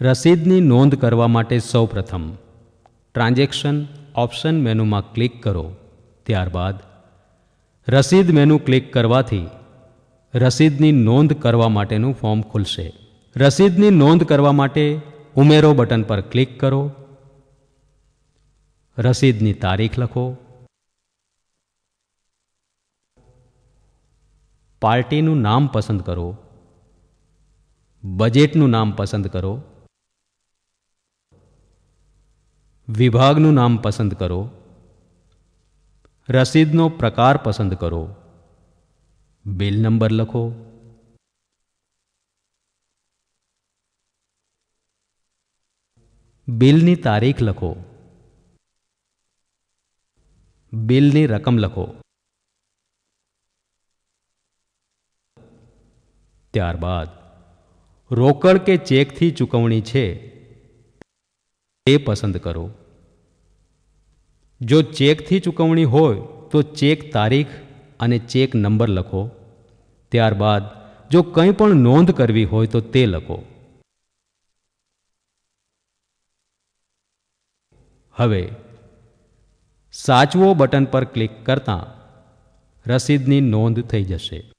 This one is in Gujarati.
રસીદની નોંધ કરવા માટે સૌપ્રથમ ટ્રાન્ઝેક્શન ઓપ્શન મેનુમાં ક્લિક કરો. ત્યારબાદ રસીદ મેનુ ક્લિક કરવાથી રસીદની નોંધ કરવા માટેનું ફોર્મ ખુલશે. રસીદની નોંધ કરવા માટે ઉમેરો બટન પર ક્લિક કરો. રસીદની તારીખ લખો. પાર્ટીનું નામ પસંદ કરો. બજેટનું નામ પસંદ કરો. વિભાગનું નામ પસંદ કરો. રસીદનો પ્રકાર પસંદ કરો. બિલ નંબર લખો. બિલની તારીખ લખો. બિલની રકમ લખો. ત્યારબાદ રોકડ કે ચેકથી ચૂકવણી છે તે પસંદ કરો. જો ચેકથી ચૂકવણી હોય તો ચેક તારીખ અને ચેક નંબર લખો. ત્યારબાદ જો કંઈ પણ નોંધ કરવી હોય તો તે લખો. હવે સાચવો બટન પર ક્લિક કરતાં રસીદની નોંધ થઈ જશે.